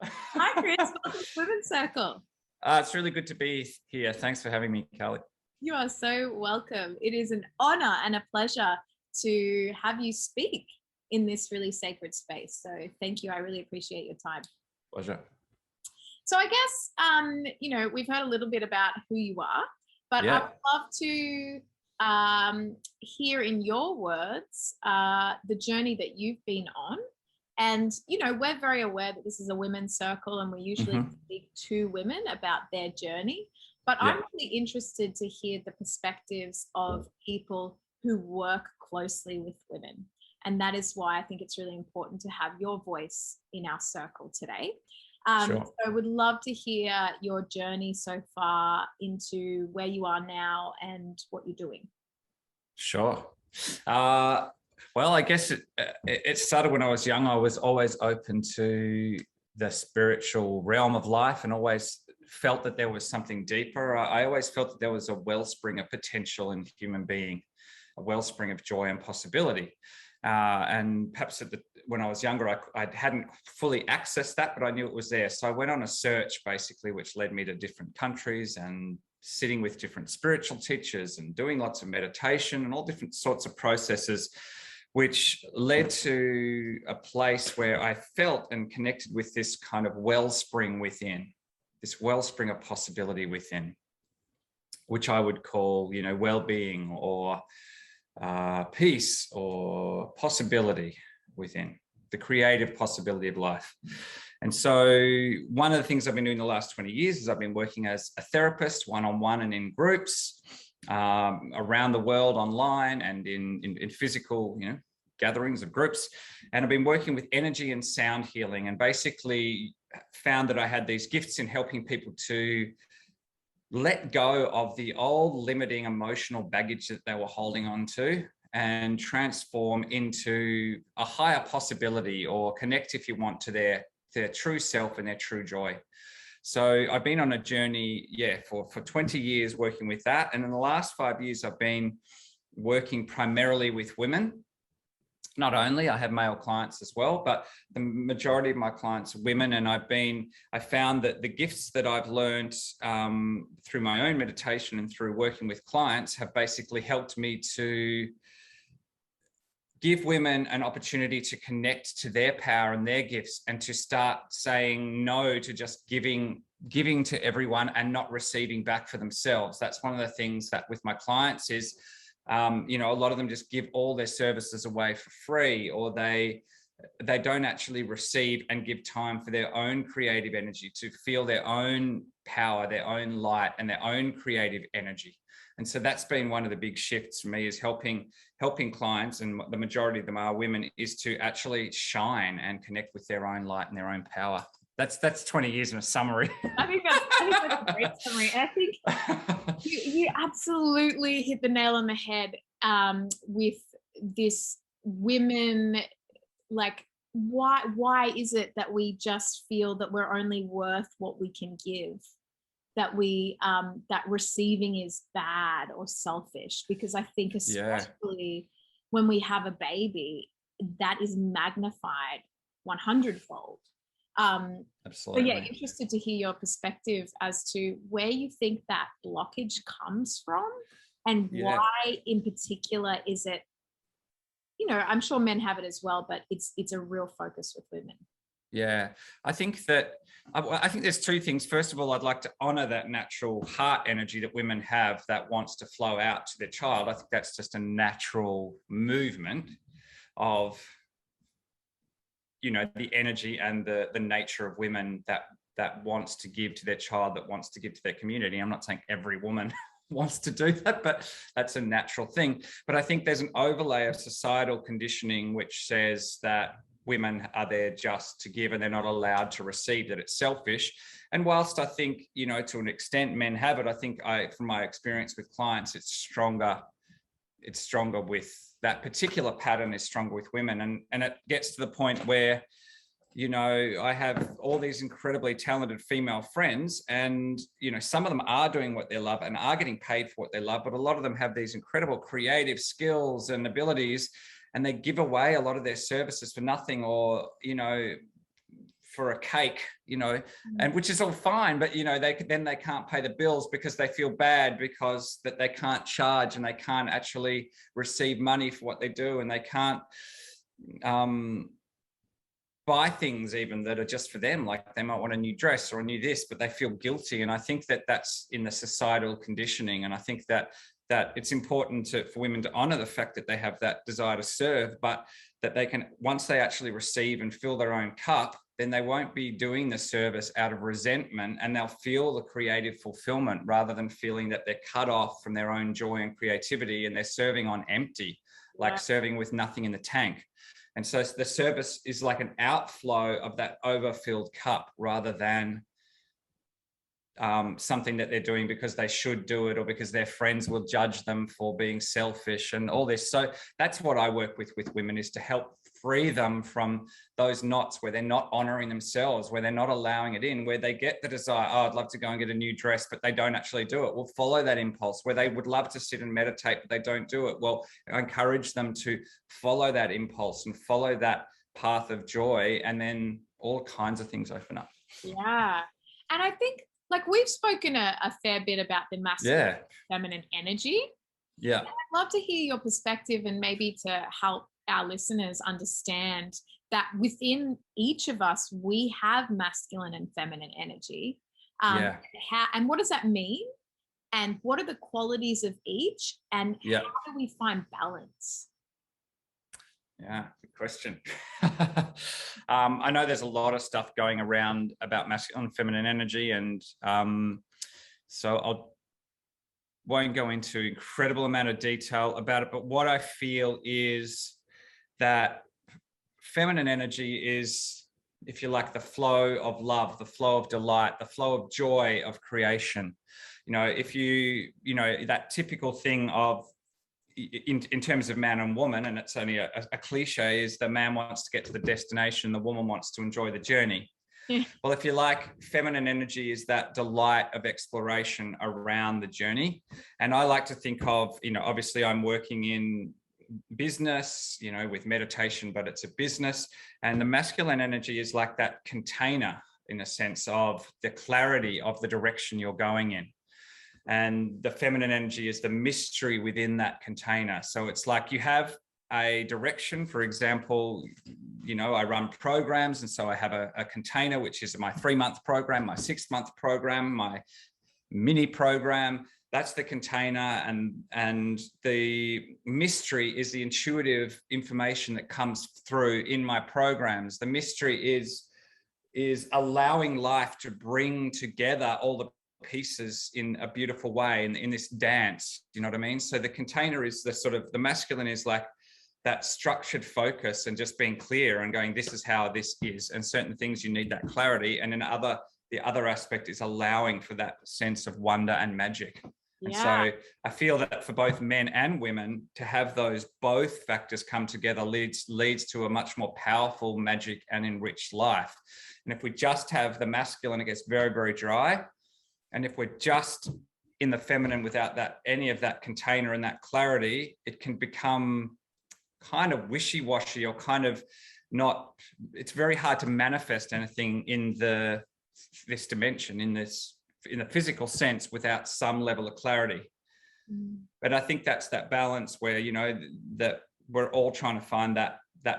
Hi, Chris. Welcome to Women's Circle. It's really good to be here. Thanks for having me, Carly. You are so welcome. It is an honor and a pleasure to have you speak in this really sacred space. So thank you. I really appreciate your time. Pleasure. So I guess, we've heard a little bit about who you are, but I Yeah. would love to hear in your words the journey that you've been on. And, we're very aware that this is a women's circle and we usually speak to women about their journey. But Yeah. I'm really interested to hear the perspectives of people who work closely with women. And that is why I think it's really important to have your voice in our circle today. Sure. So I would love to hear your journey so far into where you are now and what you're doing. Sure. Well, I guess it started when I was young. I was always open to the spiritual realm of life and always felt that there was something deeper. I always felt that there was a wellspring of potential in human being, a wellspring of joy and possibility. And perhaps when I was younger, I hadn't fully accessed that, but I knew it was there. So I went on a search, basically, which led me to different countries and sitting with different spiritual teachers and doing lots of meditation and all different sorts of processes, which led to a place where I felt and connected with this kind of wellspring within, this wellspring of possibility within, which I would call, well-being or peace or possibility within, the creative possibility of life. And so one of the things I've been doing the last 20 years is I've been working as a therapist, one-on-one and in groups around the world, online and in physical, gatherings of groups. And I've been working with energy and sound healing, and basically found that I had these gifts in helping people to let go of the old limiting emotional baggage that they were holding on to and transform into a higher possibility, or connect, if you want, to their true self and their true joy. So I've been on a journey, for 20 years working with that. And in the last 5 years, I've been working primarily with women. Not only, I have male clients as well, but the majority of my clients are women. And I found that the gifts that I've learned through my own meditation and through working with clients have basically helped me to give women an opportunity to connect to their power and their gifts, and to start saying no to just giving to everyone and not receiving back for themselves. That's one of the things that with my clients is, a lot of them just give all their services away for free, or they don't actually receive and give time for their own creative energy, to feel their own power, their own light, and their own creative energy. And so that's been one of the big shifts for me, is helping clients, and the majority of them are women, is to actually shine and connect with their own light and their own power. That's 20 years in a summary. I think that's a great summary. And I think you absolutely hit the nail on the head with this women, like, why is it that we just feel that we're only worth what we can give? That that receiving is bad or selfish? Because I think especially when we have a baby, that is magnified 100-fold. Absolutely. So interested to hear your perspective as to where you think that blockage comes from, and why in particular is it, I'm sure men have it as well, but it's a real focus with women. Yeah, I think there's two things. First of all, I'd like to honor that natural heart energy that women have that wants to flow out to their child. I think that's just a natural movement of, the energy and the nature of women that wants to give to their child, that wants to give to their community. I'm not saying every woman wants to do that, but that's a natural thing. But I think there's an overlay of societal conditioning which says that women are there just to give and they're not allowed to receive, that it's selfish. And whilst I think, to an extent men have it, I think from my experience with clients, it's stronger with that particular pattern, is stronger with women. And it gets to the point where, I have all these incredibly talented female friends, and, some of them are doing what they love and are getting paid for what they love, but a lot of them have these incredible creative skills and abilities, and they give away a lot of their services for nothing, or, for a cake, and which is all fine, but they can't pay the bills because they feel bad because that they can't charge and they can't actually receive money for what they do, and they can't buy things even that are just for them. Like they might want a new dress or a new this, but they feel guilty. And I think that that's in the societal conditioning. And I think that it's important for women to honor the fact that they have that desire to serve, but that they can, once they actually receive and fill their own cup, then they won't be doing the service out of resentment, and they'll feel the creative fulfillment rather than feeling that they're cut off from their own joy and creativity and they're serving on empty, like serving with nothing in the tank. And so the service is like an outflow of that overfilled cup rather than something that they're doing because they should do it or because their friends will judge them for being selfish and all this. So that's what I work with women, is to help free them from those knots where they're not honoring themselves, where they're not allowing it in, where they get the desire, oh, I'd love to go and get a new dress, but they don't actually do it. We'll follow that impulse. Where they would love to sit and meditate, but they don't do it. Well, I encourage them to follow that impulse and follow that path of joy, and then all kinds of things open up. Yeah. And I think, like, we've spoken a fair bit about the masculine and feminine energy. Yeah. And I'd love to hear your perspective, and maybe to help our listeners understand that within each of us, we have masculine and feminine energy. And what does that mean? And what are the qualities of each? And how do we find balance? Yeah, good question. I know there's a lot of stuff going around about masculine and feminine energy, and so I won't go into incredible amount of detail about it, but what I feel is that feminine energy is, if you like, the flow of love, the flow of delight, the flow of joy, of creation. If that typical thing of, in terms of man and woman, and it's only a cliche, is the man wants to get to the destination, the woman wants to enjoy the journey. Yeah. Well, if you like, feminine energy is that delight of exploration around the journey. And I like to think of, obviously I'm working in business, with meditation, but it's a business. And the masculine energy is like that container, in a sense, of the clarity of the direction you're going in. And the feminine energy is the mystery within that container. So it's like you have a direction. For example, I run programs. And so I have a container, which is my 3-month program, my 6-month program, my mini program. That's the container. And the mystery is the intuitive information that comes through in my programs. The mystery is allowing life to bring together all the pieces in a beautiful way, in this dance, you know what I mean? So the container is the masculine is like that structured focus and just being clear and going, this is how this is, and certain things you need that clarity. And then the other aspect is allowing for that sense of wonder and magic. And so I feel that for both men and women, to have those both factors come together leads to a much more powerful, magic and enriched life. And if we just have the masculine, it gets very, very dry. And if we're just in the feminine without any of that container and that clarity, it can become kind of wishy-washy, or kind of not, it's very hard to manifest anything in this dimension, in the physical sense, without some level of clarity. But I think that's that balance where, that we're all trying to find that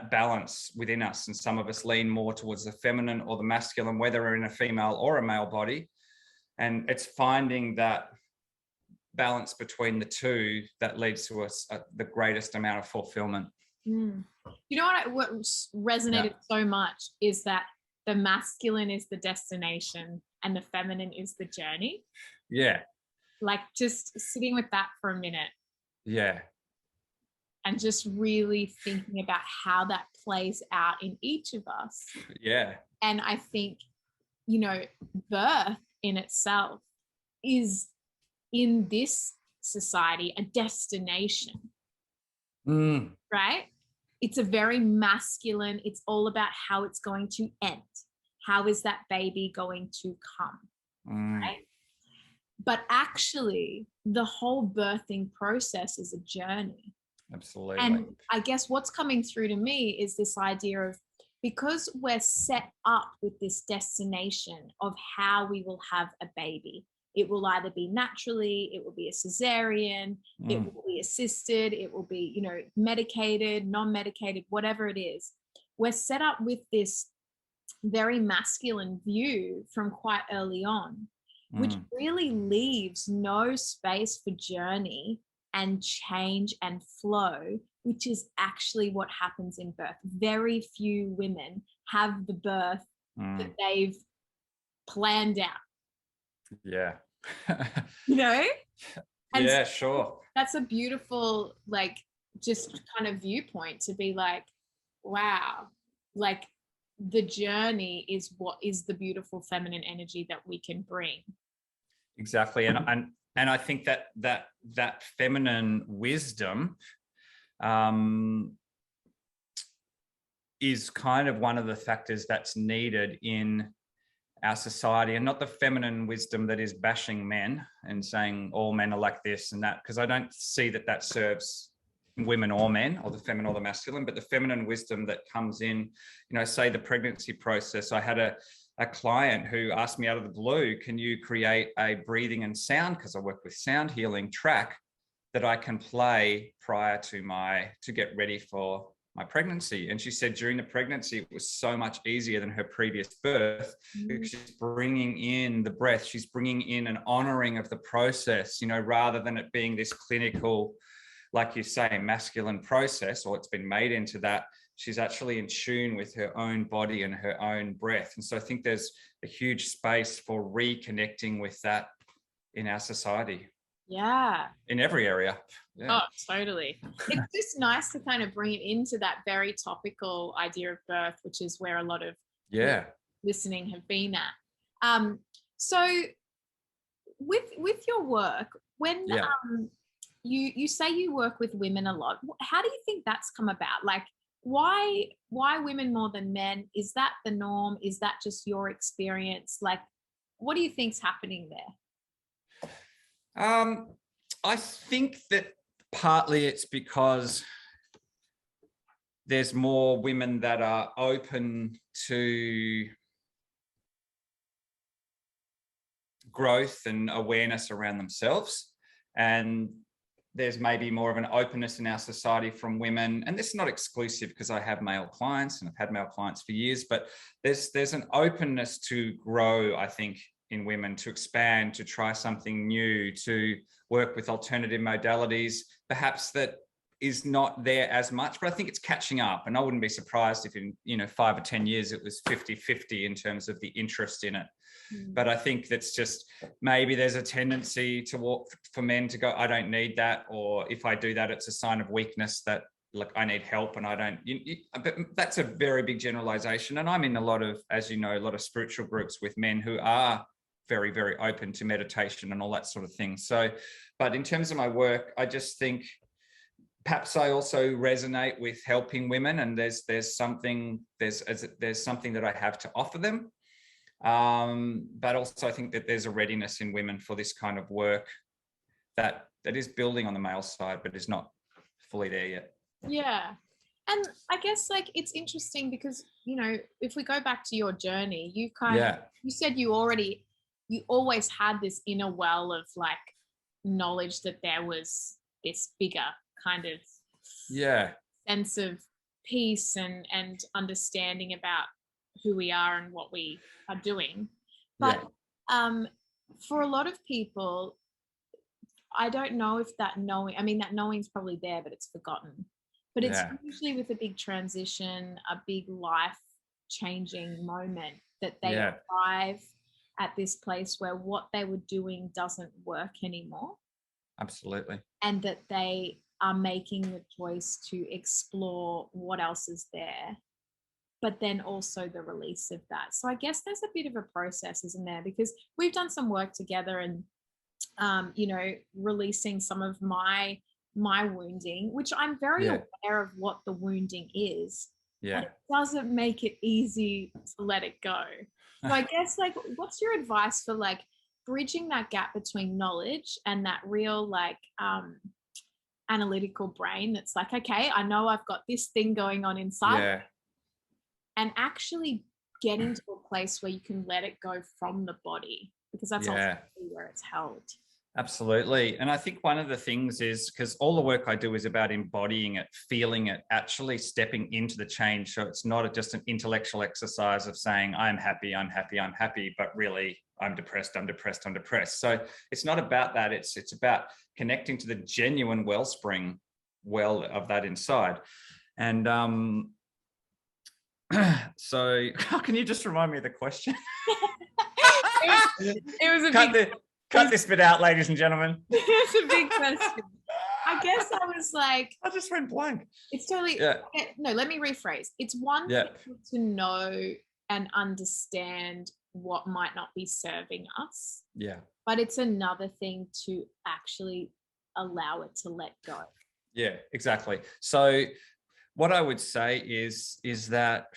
balance within us. And some of us lean more towards the feminine or the masculine, whether we're in a female or a male body. And it's finding that balance between the two that leads to the greatest amount of fulfillment. You know what resonated so much is that the masculine is the destination and the feminine is the journey. Yeah. Like, just sitting with that for a minute. Yeah. And just really thinking about how that plays out in each of us. Yeah. And I think, birth in itself is, in this society, a destination. Right? It's a very masculine, it's all about how it's going to end. How is that baby going to come? Right? But actually, the whole birthing process is a journey. Absolutely. And I guess what's coming through to me is this idea of because we're set up with this destination of how we will have a baby. It will either be naturally, it will be a cesarean, it will be assisted, it will be, you know, medicated, non-medicated, whatever it is. We're set up with this very masculine view from quite early on, which really leaves no space for journey and change and flow, which is actually what happens in birth. Very few women have the birth that they've planned out. Yeah. You know? And yeah, sure. That's a beautiful, like, just kind of viewpoint to be like, wow, like the journey is what is the beautiful feminine energy that we can bring. Exactly. And I think that feminine wisdom is kind of one of the factors that's needed in our society, and not the feminine wisdom that is bashing men and saying all men are like this and that, because I don't see that serves women or men, or the feminine or the masculine, but the feminine wisdom that comes in, you know, say the pregnancy process. I had a client who asked me out of the blue, can you create a breathing and sound, because I work with sound healing, track that I can play prior to get ready for my pregnancy. And she said during the pregnancy, it was so much easier than her previous birth, because she's bringing in the breath, she's bringing in an honoring of the process, you know, rather than it being this clinical, like you say, masculine process, or it's been made into that. She's actually in tune with her own body and her own breath. And so I think there's a huge space for reconnecting with that in our society. Yeah. In every area. Yeah. Oh, totally. It's just nice to kind of bring it into that very topical idea of birth, which is where a lot of listening have been at. So with your work, when you say you work with women a lot, how do you think that's come about? Like, why women more than men? Is that the norm? Is that just your experience? Like, what do you think's happening there? I think that partly it's because there's more women that are open to growth and awareness around themselves, and there's maybe more of an openness in our society from women. And this is not exclusive, because I have male clients and I've had male clients for years, but there's an openness to grow, I think, in women, to expand, to try something new, to work with alternative modalities, perhaps that is not there as much, but I think it's catching up. And I wouldn't be surprised if in 5 or 10 years it was 50-50 in terms of the interest in it. But I think that's just, maybe there's a tendency for men to go, I don't need that, or if I do that, it's a sign of weakness, that like I need help and I don't. But that's a very big generalization. And I'm in a lot of, as you know, a lot of spiritual groups with men who are very, very open to meditation and all that sort of thing. So, but in terms of my work, I just think perhaps I also resonate with helping women, and there's something that I have to offer them. But also I think that there's a readiness in women for this kind of work that is building on the male side, but is not fully there yet. Yeah. And I guess, like, it's interesting because, you know, if we go back to your journey, you you said you always had this inner well of like knowledge that there was this bigger kind of sense of peace and understanding about who we are and what we are doing. But for a lot of people, I don't know if that knowing, I mean, that knowing's probably there, but it's forgotten. But it's usually with a big transition, a big life changing moment, that they arrive at this place where what they were doing doesn't work anymore. Absolutely. And that they are making the choice to explore what else is there, but then also the release of that. So I guess there's a bit of a process, isn't there? Because we've done some work together and, you know, releasing some of my wounding, which I'm very aware of what the wounding is, but it doesn't make it easy to let it go. So I guess, like, what's your advice for like bridging that gap between knowledge and that real like analytical brain that's like, okay, I know I've got this thing going on inside, and actually getting to a place where you can let it go from the body, because that's ultimately where it's held. Absolutely. And I think one of the things is, because all the work I do is about embodying it, feeling it, actually stepping into the change. So it's not just an intellectual exercise of saying, I'm happy, I'm happy, I'm happy, but really I'm depressed, I'm depressed, I'm depressed. So it's not about that. It's about connecting to the genuine wellspring of that inside. And so can you just remind me of the question? It was a Cut this bit out, ladies and gentlemen. It's a big question. I guess I was like, I just went blank. It's totally, no, let me rephrase. It's one thing to know and understand what might not be serving us. Yeah. But it's another thing to actually allow it to let go. Yeah, exactly. So what I would say is that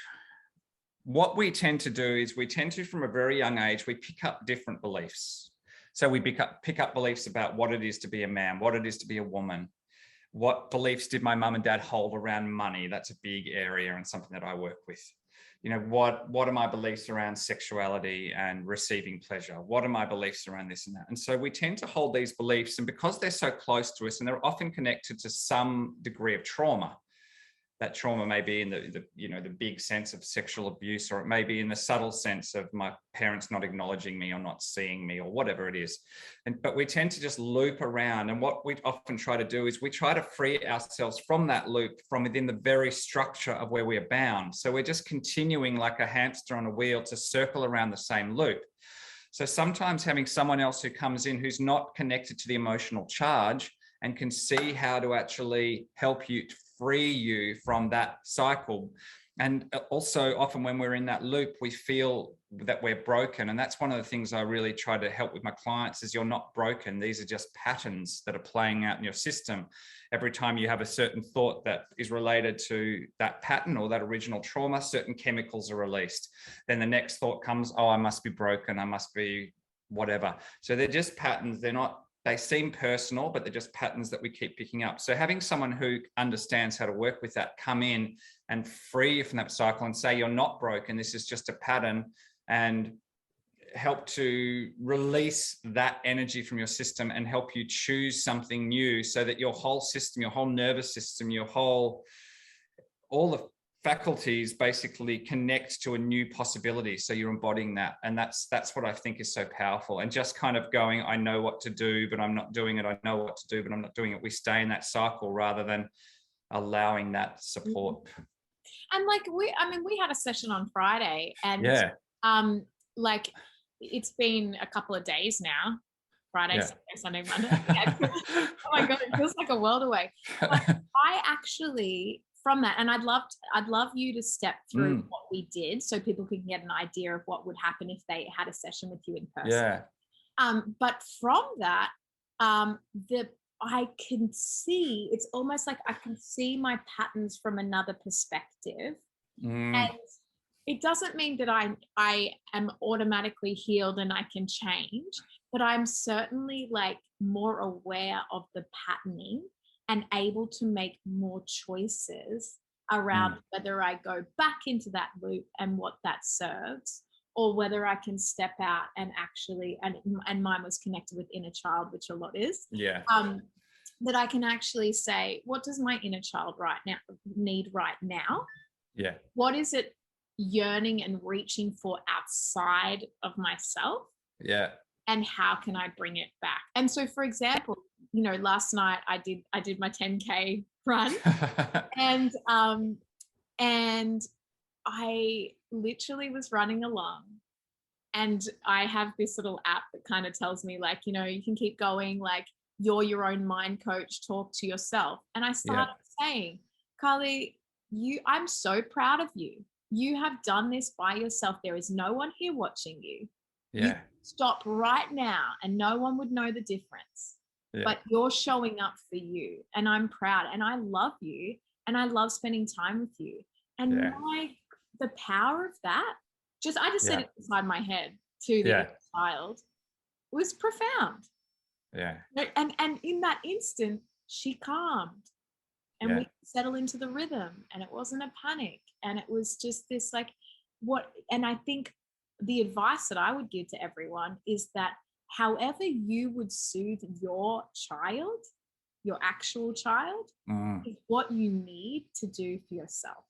what we tend to do is from a very young age, we pick up different beliefs. So we pick up beliefs about what it is to be a man, what it is to be a woman. What beliefs did my mum and dad hold around money? That's a big area and something that I work with. You know, what are my beliefs around sexuality and receiving pleasure? What are my beliefs around this and that? And so we tend to hold these beliefs, and because they're so close to us and they're often connected to some degree of trauma, that trauma may be in the big sense of sexual abuse, or it may be in the subtle sense of my parents not acknowledging me or not seeing me or whatever it is. But we tend to just loop around. And what we often try to do is we try to free ourselves from that loop from within the very structure of where we are bound. So we're just continuing like a hamster on a wheel to circle around the same loop. So sometimes having someone else who comes in who's not connected to the emotional charge and can see how to actually help you free you from that cycle. And also often when we're in that loop, we feel that we're broken. And that's one of the things I really try to help with my clients is you're not broken. These are just patterns that are playing out in your system. Every time you have a certain thought that is related to that pattern or that original trauma, certain chemicals are released. Then the next thought comes, oh, I must be broken. I must be whatever. So they're just patterns. They seem personal, but they're just patterns that we keep picking up. So having someone who understands how to work with that come in and free you from that cycle and say, you're not broken, this is just a pattern, and help to release that energy from your system and help you choose something new so that your whole system, your whole nervous system, all the faculties basically connect to a new possibility. So you're embodying that. And that's what I think is so powerful. And just kind of going, I know what to do, but I'm not doing it. I know what to do, but I'm not doing it. We stay in that cycle rather than allowing that support. And like we had a session on Friday, and like it's been a couple of days now. Friday, Saturday, Sunday, Monday. Oh my God, it feels like a world away. But I actually, from that, and I'd love you to step through what we did so people can get an idea of what would happen if they had a session with you in person. But from that, I can see, it's almost like I can see my patterns from another perspective. And it doesn't mean that I am automatically healed and I can change, but I'm certainly like more aware of the patterning and able to make more choices around whether I go back into that loop and what that serves, or whether I can step out and actually, and mine was connected with inner child, which a lot is. That I can actually say, what does my inner child need right now? What is it yearning and reaching for outside of myself? And how can I bring it back? And so, for example, you know, last night I did my 10K run, and I literally was running along, and I have this little app that kind of tells me, like, you know, you can keep going, like, you're your own mind coach, talk to yourself. And I started saying, Carly, I'm so proud of you. You have done this by yourself. There is no one here watching you. You stop right now and no one would know the difference. But you're showing up for you, and I'm proud, and I love you, and I love spending time with you. And the power of that, I just said it inside my head to the child, was profound. And in that instant, she calmed, and we settled into the rhythm, and it wasn't a panic. And it was just this like, and I think the advice that I would give to everyone is that however you would soothe your child, your actual child, is what you need to do for yourself.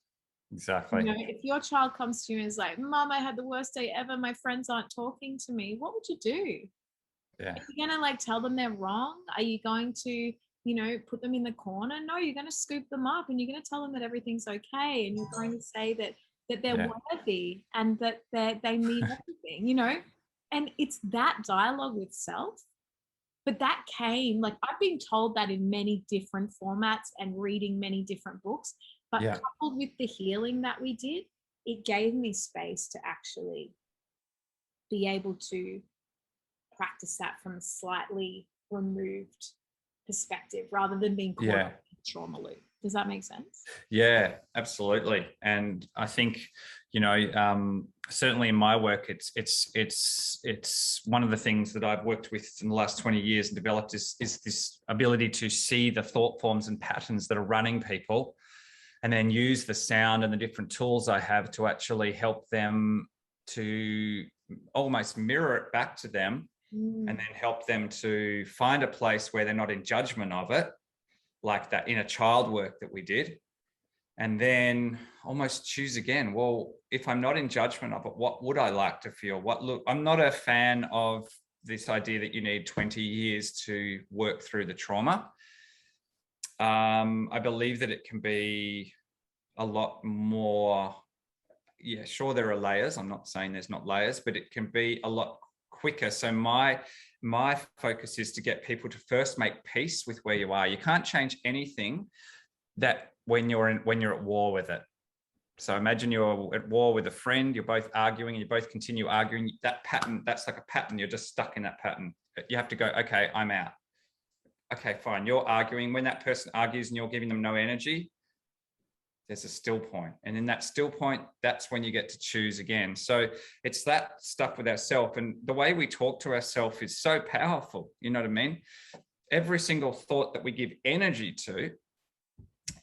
Exactly. If your child comes to you and is like, Mom, I had the worst day ever, my friends aren't talking to me, what would you do? Yeah. Are you gonna tell them they're wrong? Are you going to put them in the corner? No, you're going to scoop them up and you're going to tell them that everything's okay, and you're going to say that they're worthy and that they mean everything, and it's that dialogue with self. But that came, I've been told that in many different formats and reading many different books, but coupled with the healing that we did, it gave me space to actually be able to practice that from a slightly removed perspective rather than being caught up in the trauma loop. Does that make sense? Yeah, absolutely. And I think, certainly in my work, it's one of the things that I've worked with in the last 20 years and developed is this ability to see the thought forms and patterns that are running people, and then use the sound and the different tools I have to actually help them to almost mirror it back to them, and then help them to find a place where they're not in judgment of it, like that inner child work that we did. And then almost choose again, well, if I'm not in judgment of it, what would I like to feel? I'm not a fan of this idea that you need 20 years to work through the trauma. I believe that it can be a lot more, sure, there are layers. I'm not saying there's not layers, but it can be a lot quicker. So my focus is to get people to first make peace with where you are. You can't change anything that when you're at war with it. So imagine you're at war with a friend, you're both arguing and you both continue arguing. That pattern, that's like a pattern. You're just stuck in that pattern. You have to go, okay, I'm out. Okay, fine. You're arguing. When that person argues and you're giving them no energy, there's a still point. And in that still point, that's when you get to choose again. So it's that stuff with ourselves. And the way we talk to ourselves is so powerful. You know what I mean? Every single thought that we give energy to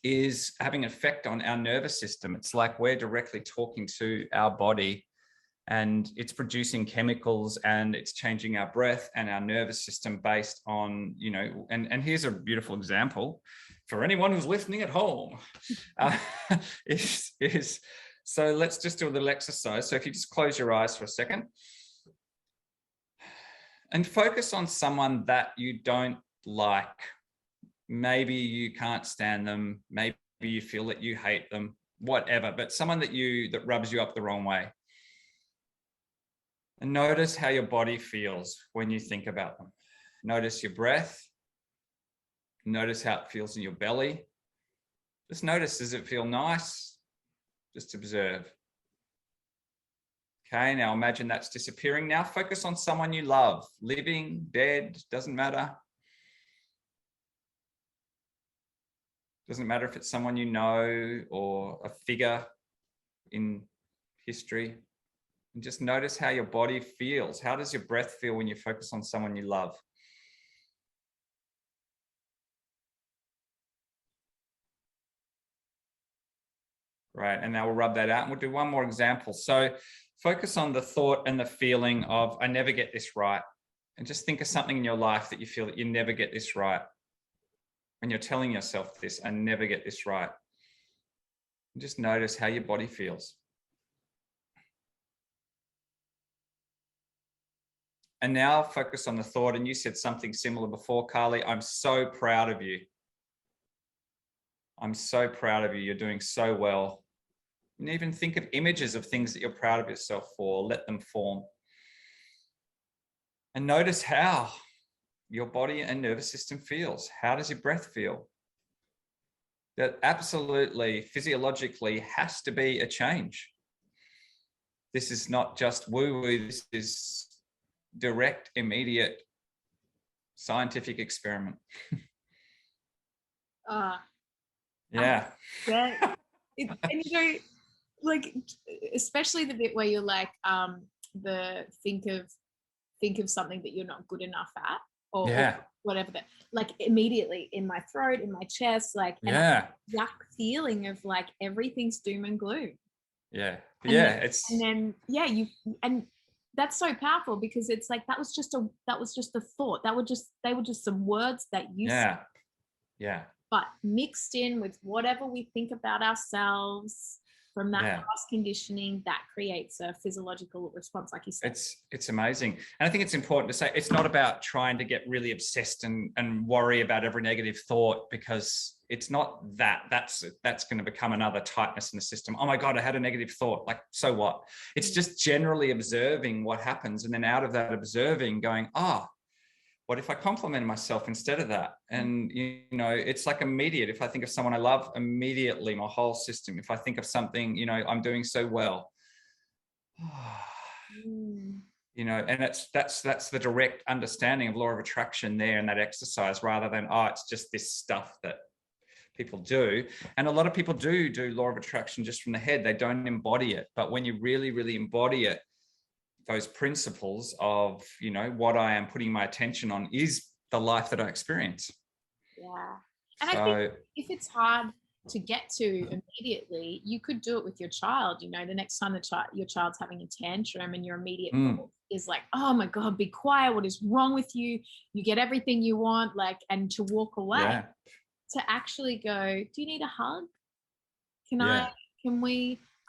is having an effect on our nervous system. It's like we're directly talking to our body, and it's producing chemicals and it's changing our breath and our nervous system based on, and here's a beautiful example for anyone who's listening at home. So let's just do a little exercise. So if you just close your eyes for a second and focus on someone that you don't like. Maybe you can't stand them. Maybe you feel that you hate them, whatever, but someone that rubs you up the wrong way. And notice how your body feels when you think about them. Notice your breath. Notice how it feels in your belly. Just notice, does it feel nice? Just observe. Okay, now imagine that's disappearing. Now focus on someone you love, living, dead, doesn't matter. Doesn't matter if it's someone you know or a figure in history. And just notice how your body feels. How does your breath feel when you focus on someone you love? Right, and now we'll rub that out and we'll do one more example. So focus on the thought and the feeling of, I never get this right. And just think of something in your life that you feel that you never get this right. When you're telling yourself this, I never get this right. And just notice how your body feels. And now focus on the thought. And you said something similar before, Carly. I'm so proud of you. I'm so proud of you. You're doing so well. And even think of images of things that you're proud of yourself for. Let them form. And notice how your body and nervous system feels. How does your breath feel? That absolutely, physiologically, has to be a change. This is not just woo-woo. This is direct, immediate, scientific experiment. Yeah. Yeah. And especially the bit where you're like, think of something that you're not good enough at, or whatever that, like immediately in my throat, in my chest, like, and Yeah. that feeling of like everything's doom and gloom. Yeah. And Yeah. then, It's, and then yeah, and that's so powerful because it's like that was just a thought. They were just some words that you said, yeah. Yeah. but mixed in with whatever we think about ourselves from that Yeah. past conditioning, that creates a physiological response, like you said. It's amazing. And I think it's important to say it's not about trying to get really obsessed and worry about every negative thought, because it's not that. That's going to become another tightness in the system. Oh my God, I had a negative thought. Like, so what? It's just generally observing what happens. And then out of that observing going, what if I compliment myself instead of that? And, you know, it's like immediate. If I think of someone I love, immediately my whole system. If I think of something, you know, I'm doing so well, you know, and that's the direct understanding of law of attraction there in that exercise, rather than, it's just this stuff that people do. And a lot of people do law of attraction just from the head. They don't embody it. But when you really, really embody it, those principles of, you know, what I am putting my attention on is the life that I experience. Yeah. And So, I think if it's hard to get to immediately, you could do it with your child. You know, the next time your child's having a tantrum and your immediate thought is like, oh my God, be quiet. What is wrong with you? You get everything you want, like, and to walk away. yeah. To actually go, do you need a hug? Yeah.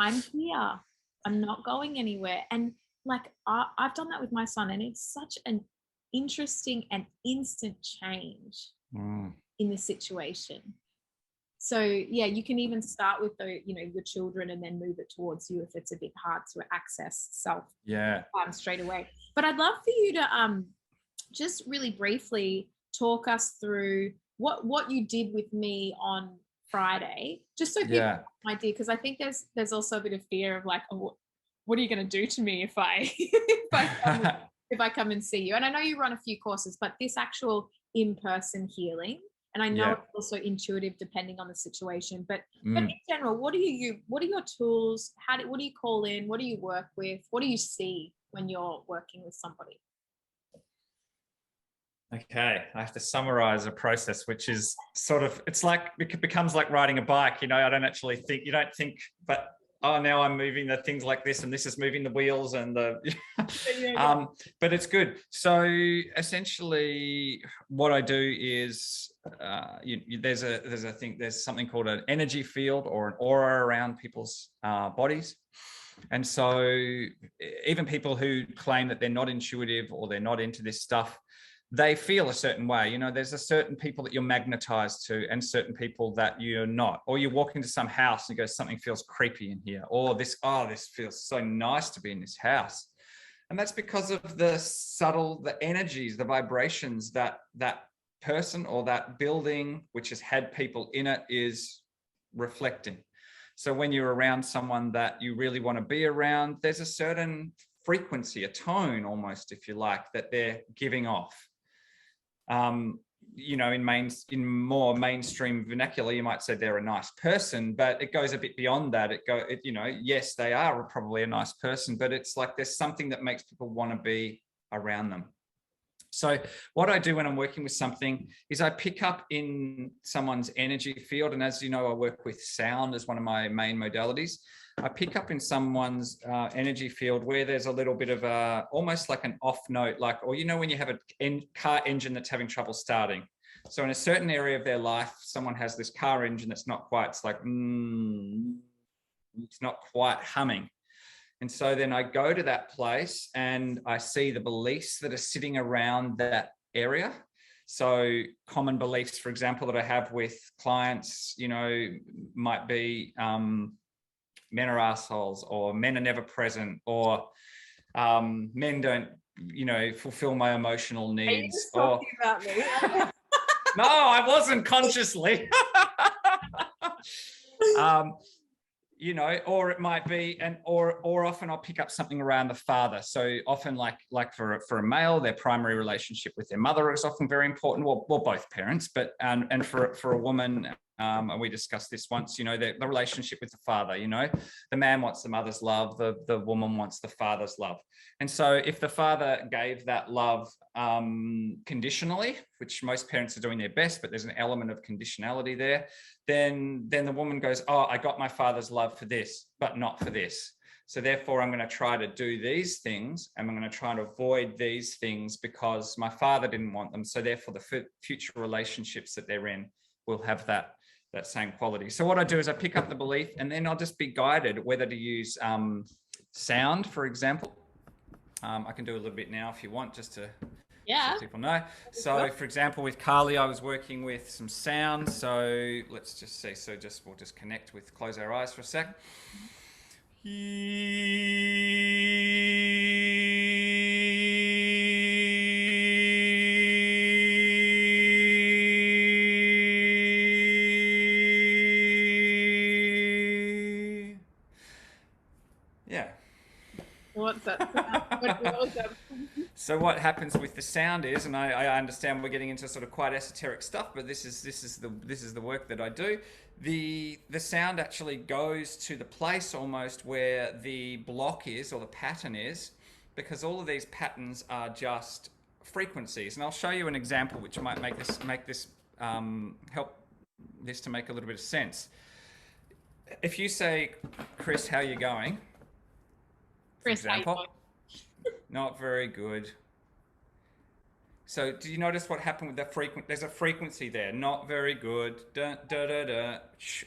I'm here. I'm not going anywhere. And like, I've done that with my son, and it's such an interesting and instant change in the situation. So yeah, you can even start with your children and then move it towards you if it's a bit hard to access self straight away. But I'd love for you to just really briefly talk us through what you did with me on Friday, just so people have an idea, because I think there's also a bit of fear of like, oh, what are you going to do to me if I if I come and see you? And I know you run a few courses, but this actual in-person healing, and I know it's also intuitive depending on the situation, but in general, what are your tools? What do you call in? What do you work with? What do you see when you're working with somebody? Okay, I have to summarize a process, which is sort of, it becomes like riding a bike. You know, you don't think, but now I'm moving the things like this, and this is moving the wheels and but it's good. So essentially what I do is, there's something called an energy field or an aura around people's bodies. And so even people who claim that they're not intuitive or they're not into this stuff, they feel a certain way. You know, there's a certain people that you're magnetized to and certain people that you're not. Or you walk into some house and you go, something feels creepy in here. Or this feels so nice to be in this house. And that's because of the energies, the vibrations that person or that building, which has had people in it, is reflecting. So when you're around someone that you really want to be around, there's a certain frequency, a tone almost, if you like, that they're giving off. You know, in more mainstream vernacular, you might say they're a nice person, but it goes a bit beyond that. Yes, they are probably a nice person, but it's like there's something that makes people want to be around them. So what I do when I'm working with something is I pick up in someone's energy field. And as you know, I work with sound as one of my main modalities. I pick up in someone's energy field where there's a little bit of almost like an off note, or when you have a car engine that's having trouble starting. So in a certain area of their life, someone has this car engine that's not quite, it's like, it's not quite humming. And so then I go to that place and I see the beliefs that are sitting around that area. So common beliefs, for example, that I have with clients, might be men are assholes, or men are never present, or men don't, fulfill my emotional needs. Are you talking about me? No, I wasn't consciously. Or it might be, or often I'll pick up something around the father. So often, like for a male, their primary relationship with their mother is often very important. Well, both parents, but and for a woman, and we discussed this once, the relationship with the father, the man wants the mother's love, the woman wants the father's love. And so if the father gave that love conditionally, which most parents are doing their best, but there's an element of conditionality there, then the woman goes, oh, I got my father's love for this, but not for this. So therefore, I'm going to try to do these things, and I'm going to try to avoid these things because my father didn't want them. So therefore, the future relationships that they're in will have that same quality. So what I do is I pick up the belief, and then I'll just be guided whether to use sound, for example. I can do a little bit now if you want, just to let people know. So for example, with Carly, I was working with some sound. So let's just see. So we'll just connect with, close our eyes for a sec. Yeah. What's that? So what happens with the sound is, and I understand we're getting into sort of quite esoteric stuff, but this is the work that I do. The sound actually goes to the place almost where the block is, or the pattern is, because all of these patterns are just frequencies. And I'll show you an example which might make this help this to make a little bit of sense. If you say, Chris, how are you going? For example, not very good. So do you notice what happened with the there's a frequency there, not very good. Da, da, da, da.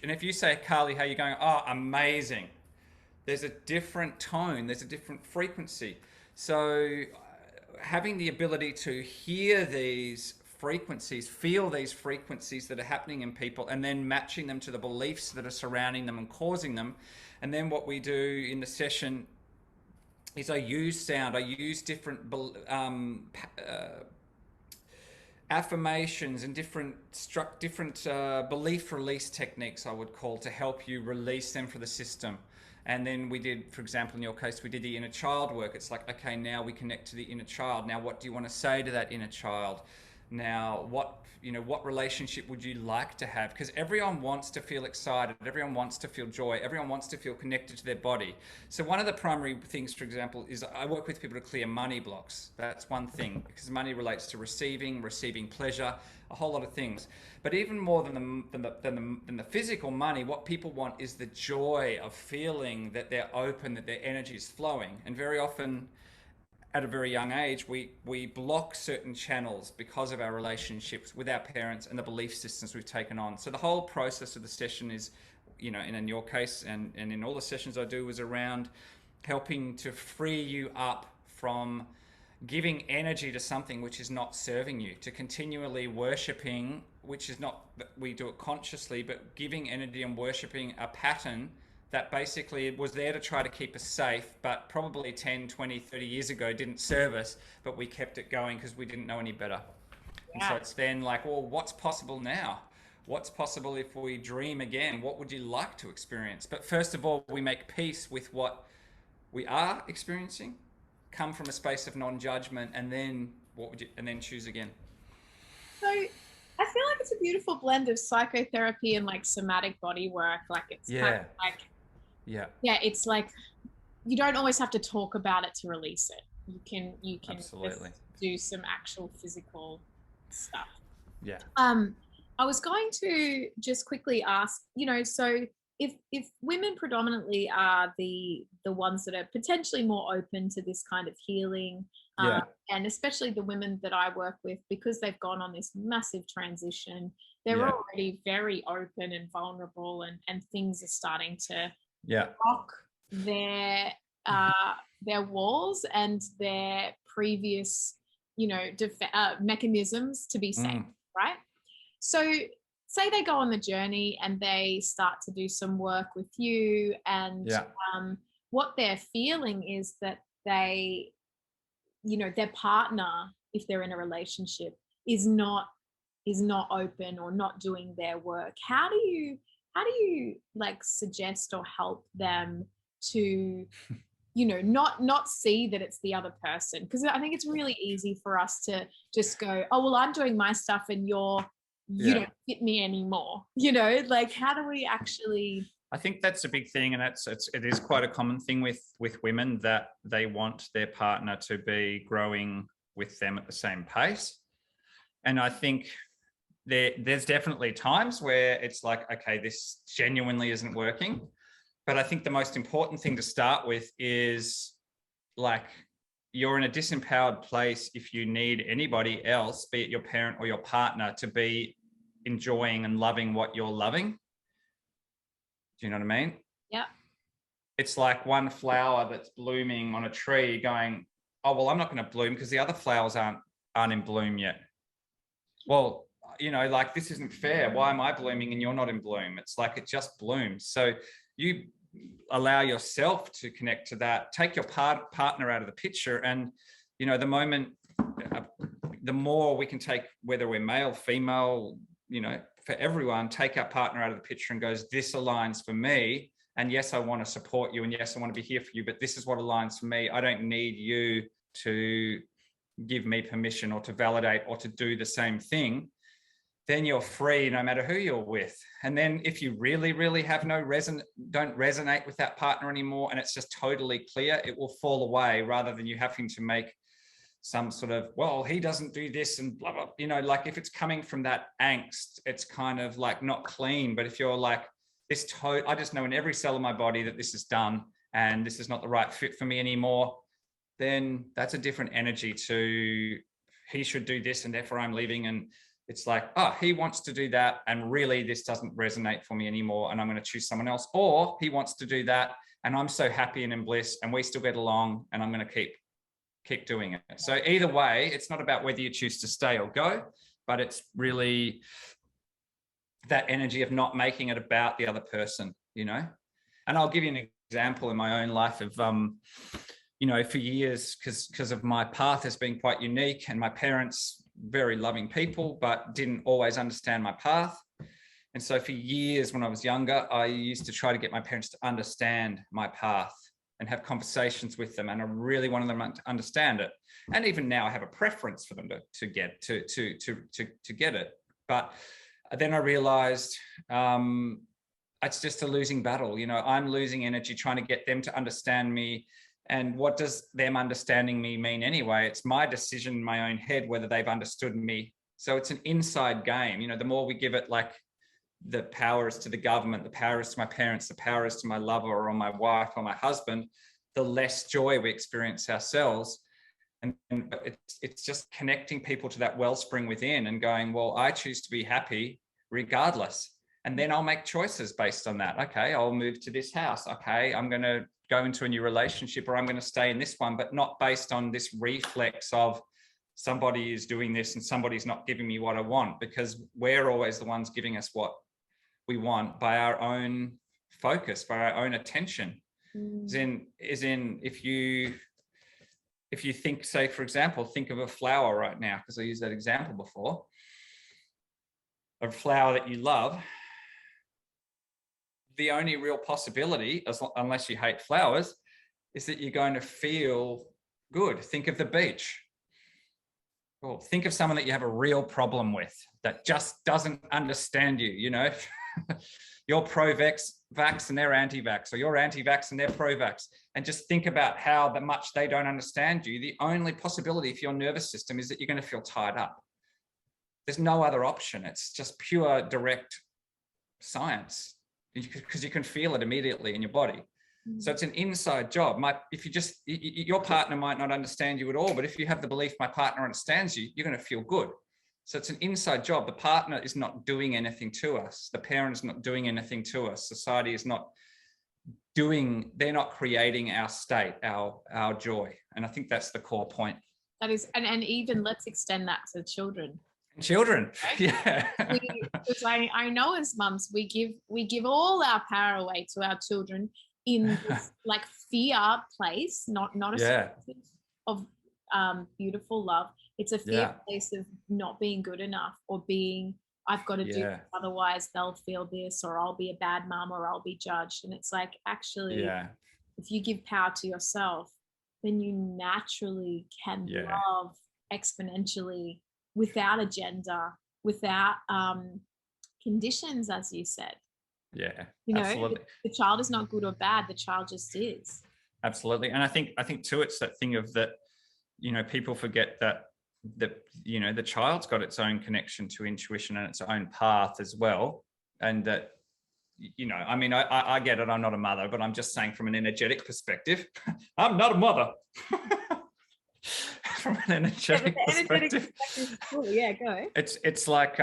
And if you say, Carly, how are you going? Oh, amazing. There's a different tone, there's a different frequency. So having the ability to hear these frequencies, feel these frequencies that are happening in people, and then matching them to the beliefs that are surrounding them and causing them. And then what we do in the session is I use sound, I use different affirmations and different belief release techniques, I would call, to help you release them from the system. And then we did, for example, in your case, we did the inner child work. It's like, okay, now we connect to the inner child. Now, what do you want to say to that inner child? Now, what relationship would you like to have? Because everyone wants to feel excited. Everyone wants to feel joy. Everyone wants to feel connected to their body. So one of the primary things, for example, is I work with people to clear money blocks. That's one thing, because money relates to receiving pleasure, a whole lot of things. But even more than the physical money, what people want is the joy of feeling that they're open, that their energy is flowing. And very often, at a very young age, we block certain channels because of our relationships with our parents and the belief systems we've taken on. So the whole process of the session is, and in your case and in all the sessions I do, is around helping to free you up from giving energy to something which is not serving you, to continually worshipping, which is not that we do it consciously, but giving energy and worshipping a pattern that basically was there to try to keep us safe, but probably 10, 20, 30 years ago didn't serve us, but we kept it going because we didn't know any better. Yeah. And so it's then like, well, what's possible now? What's possible if we dream again? What would you like to experience? But first of all, we make peace with what we are experiencing, come from a space of non-judgment, and then choose again. So I feel like it's a beautiful blend of psychotherapy and like somatic body work. Like it's kind of like, it's like you don't always have to talk about it to release it. You can absolutely do some actual physical stuff. Yeah. I was going to just quickly ask, so if women predominantly are the ones that are potentially more open to this kind of healing, and especially the women that I work with, because they've gone on this massive transition, they're already very open and vulnerable, and things are starting to rock their walls and their previous, mechanisms to be safe, right? So say they go on the journey and they start to do some work with you, and what they're feeling is that they, their partner, if they're in a relationship, is not open or not doing their work. How do you like suggest or help them to not see that it's the other person? Because I think it's really easy for us to just go, oh well, I'm doing my stuff and you're you don't fit me anymore, you know, like how do we actually? I think that's a big thing, and it is quite a common thing with women, that they want their partner to be growing with them at the same pace. And I think there's definitely times where it's like, okay, this genuinely isn't working. But I think the most important thing to start with is, like, you're in a disempowered place if you need anybody else, be it your parent or your partner, to be enjoying and loving what you're loving. Do you know what I mean? Yeah. It's like one flower that's blooming on a tree going, oh, well, I'm not going to bloom because the other flowers aren't in bloom yet. Well, you know, like, this isn't fair. Why am I blooming and you're not in bloom? It's like, it just blooms. So you allow yourself to connect to that, take your partner out of the picture. And, you know, the more we can take, whether we're male, female, you know, for everyone, take our partner out of the picture and goes, this aligns for me. And yes, I want to support you. And yes, I want to be here for you, but this is what aligns for me. I don't need you to give me permission or to validate or to do the same thing. Then you're free no matter who you're with. And then if you really, really have don't resonate with that partner anymore, and it's just totally clear, it will fall away, rather than you having to make some sort of, well, he doesn't do this and blah, blah, you know, like, if it's coming from that angst, it's kind of like not clean. But if you're like, I just know in every cell of my body that this is done and this is not the right fit for me anymore, then that's a different energy to, he should do this and therefore I'm leaving. And it's like, oh, he wants to do that and really this doesn't resonate for me anymore and I'm going to choose someone else. Or he wants to do that and I'm so happy and in bliss and we still get along and I'm going to keep doing it. So either way, it's not about whether you choose to stay or go, but it's really that energy of not making it about the other person, you know. And I'll give you an example in my own life of, you know, for years, because of my path has been quite unique, and my parents, very loving people, but didn't always understand my path. And so for years when I was younger, I used to try to get my parents to understand my path and have conversations with them. And I really wanted them to understand it. And even now I have a preference for them to get it. But then I realized it's just a losing battle. You know, I'm losing energy trying to get them to understand me. And what does them understanding me mean anyway? It's my decision in my own head whether they've understood me. So it's an inside game. You know, the more we give it, like, the power is to the government, the power is to my parents, the power is to my lover or my wife or my husband, the less joy we experience ourselves. And it's just connecting people to that wellspring within and going, well, I choose to be happy regardless. And then I'll make choices based on that. Okay, I'll move to this house. Okay, I'm going to go into a new relationship, or I'm going to stay in this one, but not based on this reflex of somebody is doing this and somebody's not giving me what I want, because we're always the ones giving us what we want by our own focus, by our own attention. As in if you think, say, for example, think of a flower right now, because I used that example before, a flower that you love. The only real possibility, unless you hate flowers, is that you're going to feel good. Think of the beach. Or think of someone that you have a real problem with, that just doesn't understand you, you know. You're pro-vax and they're anti-vax, or you're anti-vax and they're pro-vax. And just think about how much they don't understand you. The only possibility for your nervous system is that you're going to feel tied up. There's no other option. It's just pure direct science, because you can feel it immediately in your body. So it's an inside job. Your partner might not understand you at all, but if you have the belief my partner understands you, you're going to feel good. So it's an inside job. The partner is not doing anything to us. The parent is not doing anything to us. Society is not they're not creating our state, our joy. And I think that's the core point. That is, and even let's extend that to children. Children, right? Yeah. Because I know as mums, we give all our power away to our children in this like fear place, not a space of beautiful love. It's a fear place of not being good enough, or being, I've got to do it, otherwise they'll feel this, or I'll be a bad mum, or I'll be judged. And it's like, actually, if you give power to yourself, then you naturally can love exponentially without agenda, without conditions, as you said. Yeah, You know, absolutely. the child is not good or bad, the child just is. Absolutely. And I think too, it's that thing of that, you know, people forget that you know, the child's got its own connection to intuition and its own path as well. And that, you know, I mean, I get it, I'm not a mother, but I'm just saying from an energetic perspective, I'm not a mother. From an energetic perspective. Cool. Yeah, go. It's like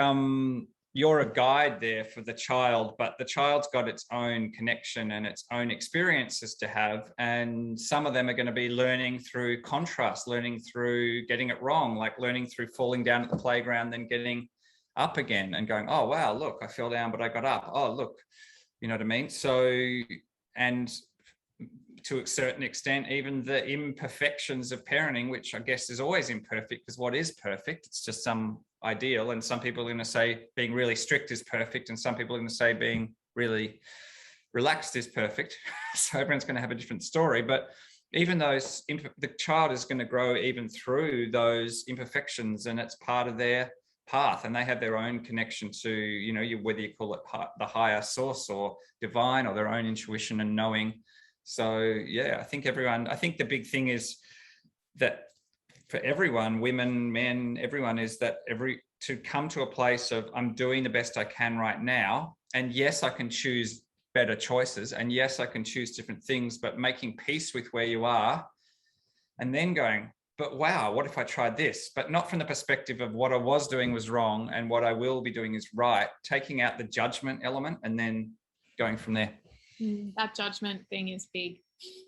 you're a guide there for the child, but the child's got its own connection and its own experiences to have. And some of them are going to be learning through contrast, learning through getting it wrong, like learning through falling down at the playground, then getting up again and going, oh, wow, look, I fell down, but I got up. Oh, look, you know what I mean? So, and to a certain extent, even the imperfections of parenting, which I guess is always imperfect, because what is perfect? It's just some ideal. And some people are going to say being really strict is perfect. And some people are going to say being really relaxed is perfect. So everyone's going to have a different story. But even those, the child is going to grow even through those imperfections, and it's part of their path, and they have their own connection to, you know, whether you call it the higher source or divine or their own intuition and knowing. So yeah, I think the big thing is that for everyone, women, men, everyone, is that to come to a place of, I'm doing the best I can right now. And yes, I can choose better choices. And yes, I can choose different things, but making peace with where you are, and then going, but wow, what if I tried this? But not from the perspective of what I was doing was wrong and what I will be doing is right, taking out the judgment element and then going from there. That judgment thing is big.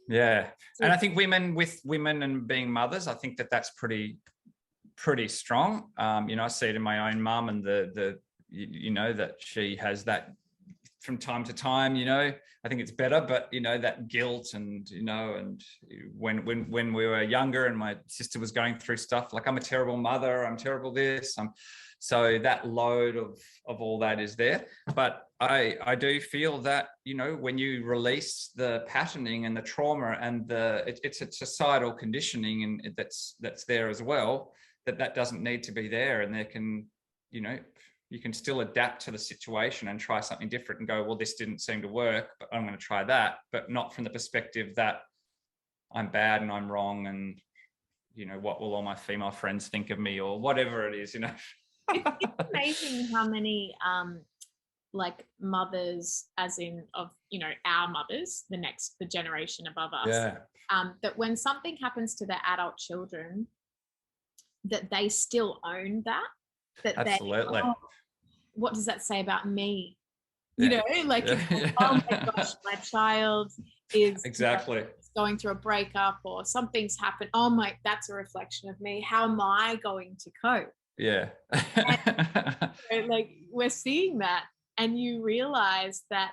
Yeah. And I think women and being mothers, I think that's pretty strong. You know, I see it in my own mum, and you know, that she has that from time to time, you know, I think it's better, but you know, that guilt, and, you know, and when we were younger and my sister was going through stuff, like, I'm a terrible mother, I'm terrible this, so that load of all that is there. But I do feel that, you know, when you release the patterning and the trauma and it's a societal conditioning, and that's there as well, that doesn't need to be there, and there can, you know, you can still adapt to the situation and try something different and go, well, this didn't seem to work, but I'm going to try that, but not from the perspective that I'm bad and I'm wrong, and, you know, what will all my female friends think of me, or whatever it is, you know. It's amazing how many like mothers, as in of, you know, our mothers, the generation above us, Yeah. That when something happens to their adult children, that they still own that Absolutely. they, oh, what does that say about me? You know, like, yeah. Oh my gosh, my child is exactly, you know, going through a breakup or something's happened. Oh my, that's a reflection of me. How am I going to cope? Yeah. And, like, we're seeing that, and you realize that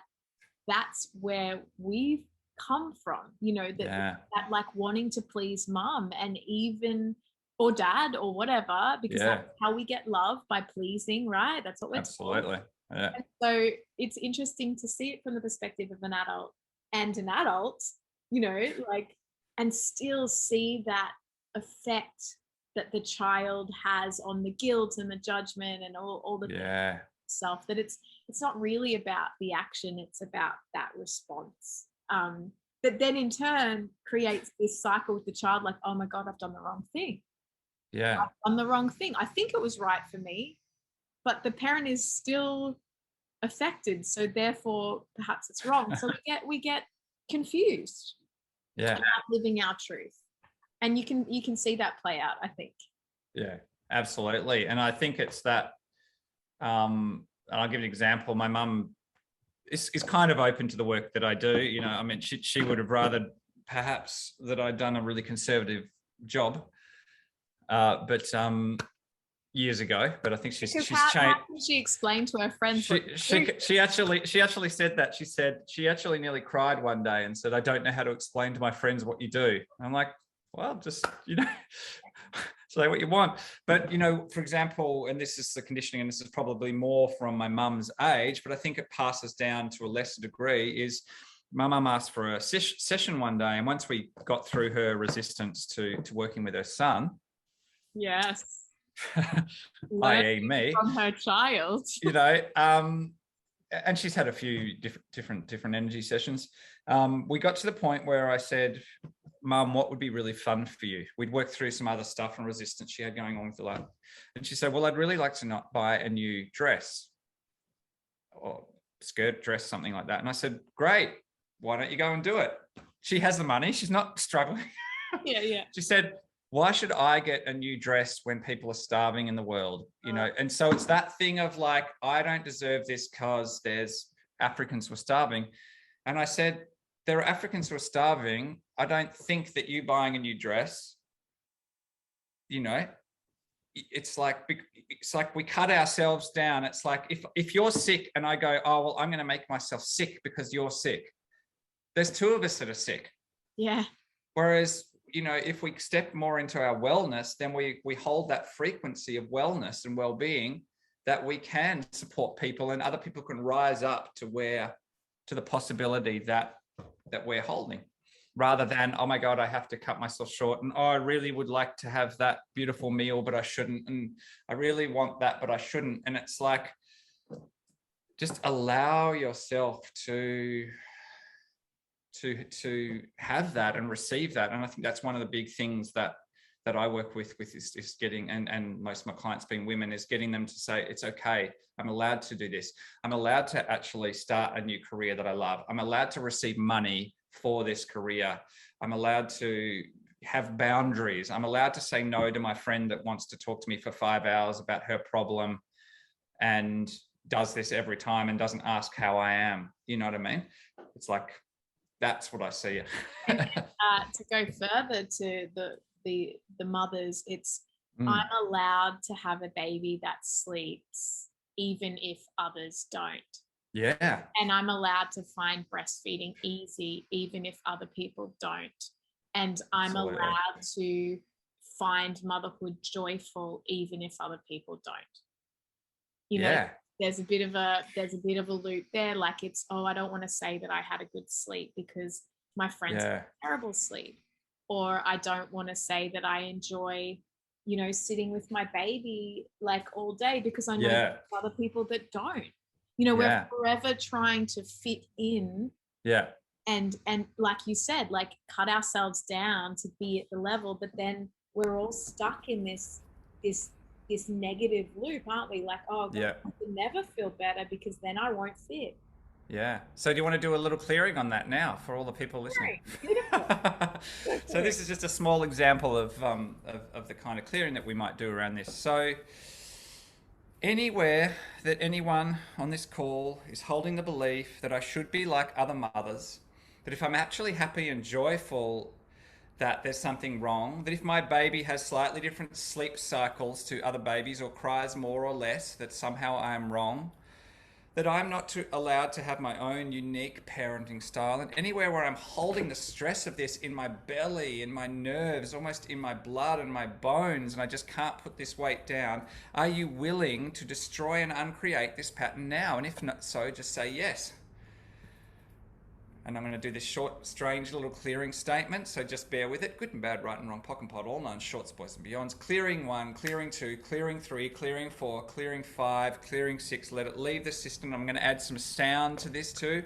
that's where we've come from, you know, that like wanting to please mum and even or dad or whatever, because that's how we get love, by pleasing, right? That's what we're absolutely told. Yeah. And so it's interesting to see it from the perspective of an adult, you know, like, and still see that effect that the child has on the guilt and the judgment and all the stuff, that it's not really about the action, it's about that response, that then in turn creates this cycle with the child, like, oh my God, I've done the wrong thing. I've done the wrong thing. I think it was right for me, but the parent is still affected, so therefore perhaps it's wrong. So we get confused about living our truth, and you can see that play out, I think. Yeah, absolutely. And I think it's that, and I'll give you an example. My mum is kind of open to the work that I do. You know, I mean, she would have rather perhaps that I'd done a really conservative job, but years ago. But I think she's changed. How can she explain to her friends? She actually said that. She said she actually nearly cried one day and said, "I don't know how to explain to my friends what you do." I'm like, well, just, you know, say what you want. But, you know, for example, and this is the conditioning, and this is probably more from my mum's age, but I think it passes down to a lesser degree, is my mum asked for a session one day, and once we got through her resistance to working with her son, yes, i.e. me, from her child. you know, and she's had a few different energy sessions. We got to the point where I said, Mum, what would be really fun for you? We'd worked through some other stuff and resistance she had going on with the life. And she said, well, I'd really like to not buy a new dress or skirt, dress, something like that. And I said, great, why don't you go and do it? She has the money. She's not struggling. Yeah. She said, why should I get a new dress when people are starving in the world? You know, and so it's that thing of like, I don't deserve this because there's Africans who are starving. And I said, there are Africans who are starving. I don't think that you buying a new dress, you know, it's like we cut ourselves down. It's like if you're sick and I go, oh, well, I'm going to make myself sick because you're sick. There's two of us that are sick. Yeah. Whereas, you know, if we step more into our wellness, then we hold that frequency of wellness and well-being that we can support people and other people can rise up to the possibility that we're holding, rather than, oh my God, I have to cut myself short. And, oh, I really would like to have that beautiful meal, but I shouldn't. And I really want that, but I shouldn't. And it's like, just allow yourself to have that and receive that. And I think that's one of the big things that I work with is getting, and most of my clients being women, is getting them to say, it's okay. I'm allowed to do this. I'm allowed to actually start a new career that I love. I'm allowed to receive money for this career. I'm allowed to have boundaries. I'm allowed to say no to my friend that wants to talk to me for 5 hours about her problem and does this every time and doesn't ask how I am. You know what I mean? It's like, that's what I see. And to go further to the mothers, it's I'm allowed to have a baby that sleeps even if others don't. Yeah. And I'm allowed to find breastfeeding easy even if other people don't. And I'm allowed to find motherhood joyful even if other people don't. You know, there's a bit of a loop there. Like it's, oh, I don't want to say that I had a good sleep because my friends had terrible sleep. Or I don't want to say that I enjoy, you know, sitting with my baby like all day because I know there's other people that don't. You know, we're forever trying to fit in. Yeah. And like you said, like cut ourselves down to be at the level, but then we're all stuck in this negative loop, aren't we? Like, oh, God, I can never feel better because then I won't fit. Yeah. So do you want to do a little clearing on that now for all the people listening? So this is just a small example of the kind of clearing that we might do around this. So anywhere that anyone on this call is holding the belief that I should be like other mothers, that if I'm actually happy and joyful, that there's something wrong, that if my baby has slightly different sleep cycles to other babies or cries more or less, that somehow I am wrong, that I'm not allowed to have my own unique parenting style. And anywhere where I'm holding the stress of this in my belly, in my nerves, almost in my blood and my bones, and I just can't put this weight down, are you willing to destroy and uncreate this pattern now? And if not so, just say yes. And I'm going to do this short, strange little clearing statement, so just bear with it. Good and bad, right and wrong, POC and POD, all known shorts, boys and beyonds. Clearing 1, clearing 2, clearing 3, clearing 4, clearing 5, clearing 6. Let it leave the system. I'm going to add some sound to this too.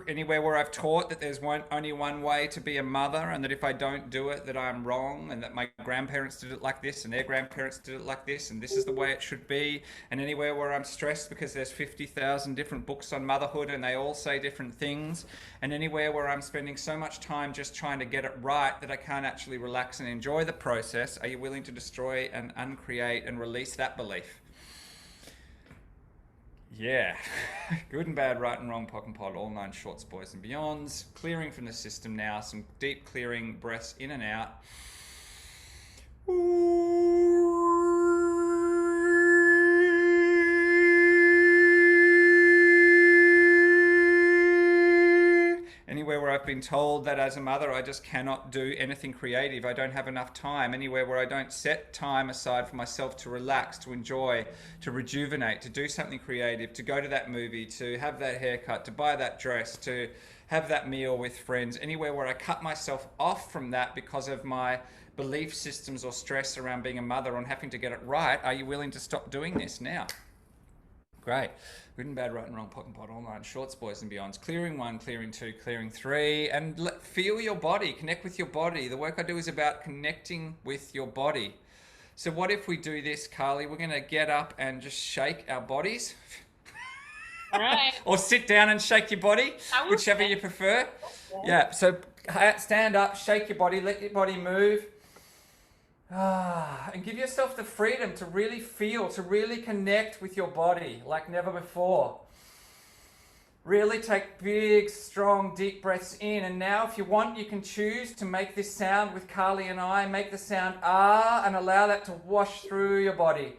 Anywhere where I've taught that there's only one way to be a mother, and that if I don't do it, that I'm wrong, and that my grandparents did it like this, and their grandparents did it like this, and this is the way it should be. And anywhere where I'm stressed because there's 50,000 different books on motherhood and they all say different things. And anywhere where I'm spending so much time just trying to get it right that I can't actually relax and enjoy the process, are you willing to destroy and uncreate and release that belief? Yeah. Good and bad, right and wrong, POC and POD, all known shorts, boys and beyonds. Clearing from the system now, some deep clearing breaths in and out. Anywhere where I've been told that as a mother I just cannot do anything creative. I don't have enough time. Anywhere where I don't set time aside for myself to relax, to enjoy, to rejuvenate, to do something creative, to go to that movie, to have that haircut, to buy that dress, to have that meal with friends, anywhere where I cut myself off from that because of my belief systems or stress around being a mother on having to get it right, are you willing to stop doing this now? Great. Good and bad, right and wrong, pot and pot, online, shorts, boys and beyonds, clearing 1, clearing 2, clearing 3, and feel your body, connect with your body. The work I do is about connecting with your body. So what if we do this, Carly? We're going to get up and just shake our bodies. All right. Or sit down and shake your body, whichever you prefer. Yeah, so stand up, shake your body, let your body move. And give yourself the freedom to really feel, to really connect with your body like never before. Really take big, strong, deep breaths in. And now if you want, you can choose to make this sound with Carly and I. Make the sound ah and allow that to wash through your body.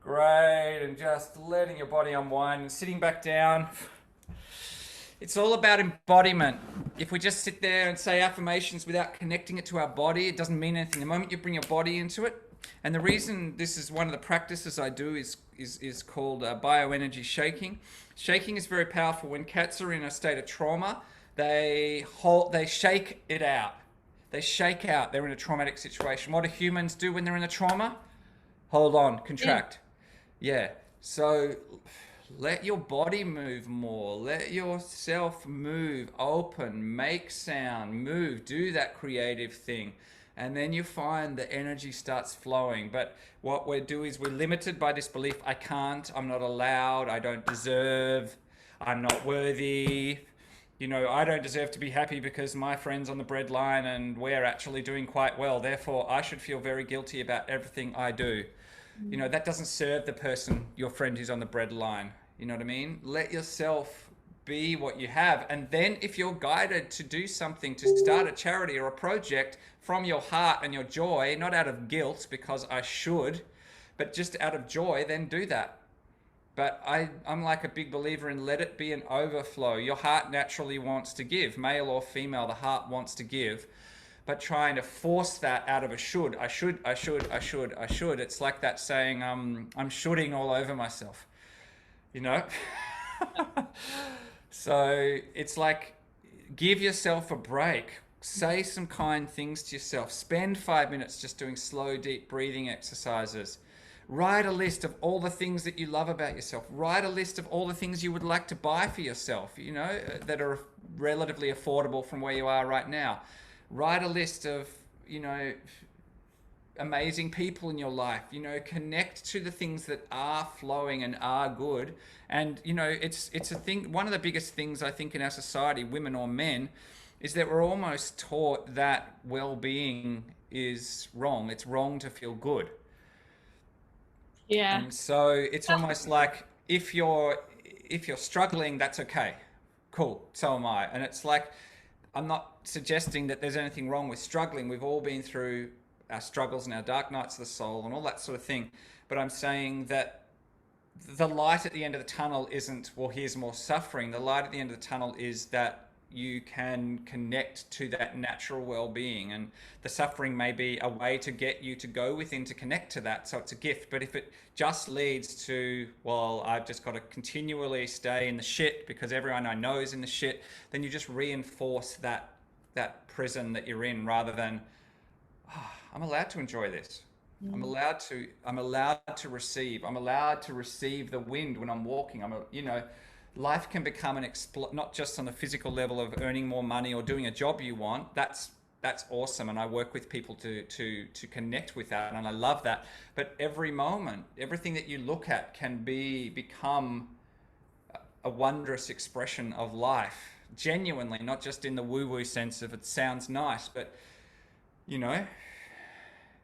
Great, and just letting your body unwind and sitting back down. It's all about embodiment. If we just sit there and say affirmations without connecting it to our body, it doesn't mean anything. The moment you bring your body into it, and the reason this is one of the practices I do is called bioenergy shaking. Shaking is very powerful. When cats are in a state of trauma, they shake it out. They shake out. They're in a traumatic situation. What do humans do when they're in a trauma? Hold on, contract. Yeah. So let your body move more. Let yourself move, open, make sound, move, do that creative thing. And then you find the energy starts flowing. But what we do is we're limited by this belief, I can't, I'm not allowed, I don't deserve, I'm not worthy. You know, I don't deserve to be happy because my friend's on the breadline and we're actually doing quite well. Therefore, I should feel very guilty about everything I do. You know, that doesn't serve the person, your friend who's on the breadline. You know what I mean? Let yourself be what you have. And then if you're guided to do something, to start a charity or a project from your heart and your joy, not out of guilt because I should, but just out of joy, then do that. But I'm like a big believer in let it be an overflow. Your heart naturally wants to give, male or female, the heart wants to give. But trying to force that out of a should, I should. It's like that saying, I'm shoulding all over myself, you know? So it's like, give yourself a break. Say some kind things to yourself. Spend 5 minutes just doing slow, deep breathing exercises. Write a list of all the things that you love about yourself. Write a list of all the things you would like to buy for yourself, you know, that are relatively affordable from where you are right now. Write a list of, you know, amazing people in your life. You know, connect to the things that are flowing and are good. And, you know, it's a thing. One of the biggest things I think in our society, women or men, is that we're almost taught that well-being is wrong. It's wrong to feel good. Yeah. And so it's almost like if you're struggling, that's okay. Cool. So am I. And it's like, I'm not suggesting that there's anything wrong with struggling. We've all been through our struggles and our dark nights of the soul and all that sort of thing. But I'm saying that the light at the end of the tunnel isn't, well, here's more suffering. The light at the end of the tunnel is that you can connect to that natural well-being, and the suffering may be a way to get you to go within to connect to that. So it's a gift. But if it just leads to, well, I've just got to continually stay in the shit because everyone I know is in the shit, then you just reinforce that prison that you're in, rather than, oh, I'm allowed to enjoy this. I'm allowed to receive. I'm allowed to receive the wind when I'm walking. Life can become an not just on the physical level of earning more money or doing a job you want. That's awesome, and I work with people to connect with that, and I love that. But every moment, everything that you look at can become a wondrous expression of life, genuinely, not just in the woo-woo sense of it sounds nice, but you know,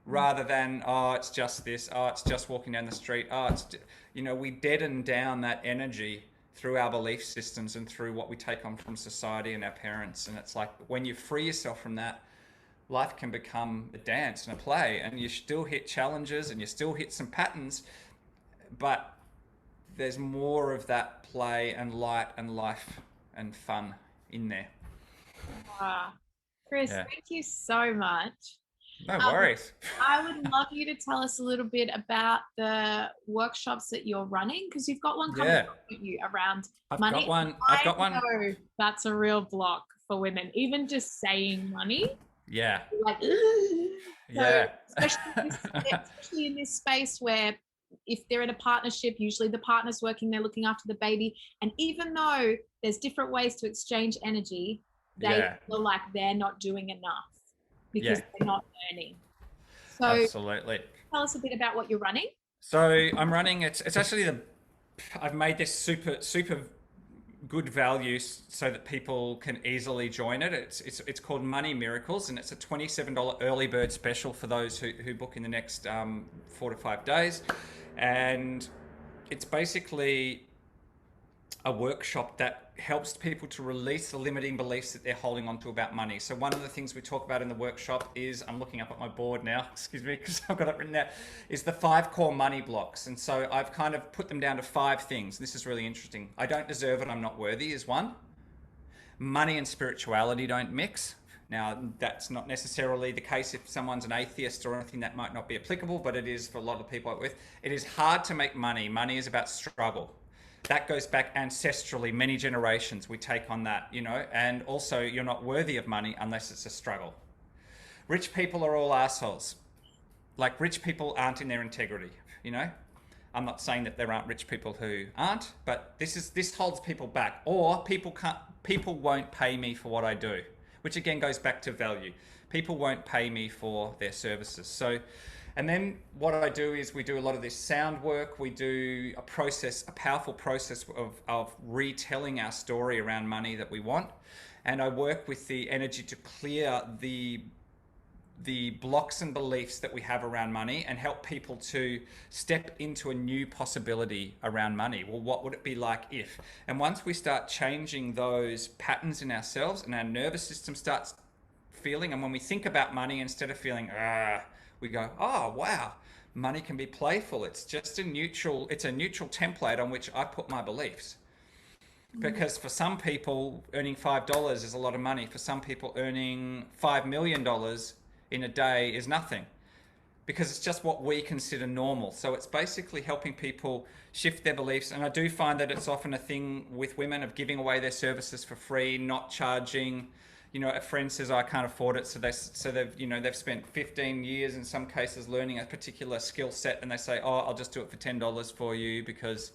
rather than, oh, it's just this, oh, it's just walking down the street, oh, it's, you know, we deaden down that energy through our belief systems and through what we take on from society and our parents. And it's like, when you free yourself from that, life can become a dance and a play, and you still hit challenges and you still hit some patterns, but there's more of that play and light and life and fun in there. Ah, Chris, Yeah. thank you so much. No Um, worries. I would love you to tell us a little bit about the workshops that you're running, because you've got one coming Yeah. up with you around I've got money. one. I've I got one. know that's a real block for women, even just saying money. Yeah. Like, so Yeah. especially in this space where if they're in a partnership, usually the partner's working, they're looking after the baby. And even though there's different ways to exchange energy, they Yeah. feel like they're not doing enough because Yeah. they're not earning. So Absolutely. tell us a bit about what you're running. So I'm running. It's actually the. I've made this super good value so that people can easily join it. It's called Money Miracles, and it's a $27 early bird special for those who book in the next 4 to 5 days, and it's basically a workshop that helps people to release the limiting beliefs that they're holding on to about money. So one of the things we talk about in the workshop is, I'm looking up at my board now, excuse me, because I've got it written out, is the 5 core money blocks. And so I've kind of put them down to 5 things. This is really interesting. I don't deserve it, I'm not worthy is one. Money and spirituality don't mix. Now, that's not necessarily the case if someone's an atheist or anything, that might not be applicable, but it is for a lot of people I work with. It is hard to make money. Money is about struggle. That goes back ancestrally, many generations. We take on that, and also you're not worthy of money unless it's a struggle. Rich people are all assholes. Like, rich people aren't in their integrity, I'm not saying that there aren't rich people who aren't, but this holds people back. Or people won't pay me for what I do, which again goes back to value. People won't pay me for their services. So, and then what I do is we do a lot of this sound work. We do a powerful process of retelling our story around money that we want. And I work with the energy to clear the blocks and beliefs that we have around money and help people to step into a new possibility around money. Well, what would it be like if? And once we start changing those patterns in ourselves and our nervous system starts feeling, and when we think about money, instead of feeling, we go, oh, wow, money can be playful. It's a neutral template on which I put my beliefs. Because for some people, earning $5 is a lot of money. For some people, earning $5 million in a day is nothing, because it's just what we consider normal. So it's basically helping people shift their beliefs. And I do find that it's often a thing with women of giving away their services for free, not charging. A friend says, I can't afford it. So they've spent 15 years in some cases learning a particular skill set, and they say, oh, I'll just do it for $10 for you because,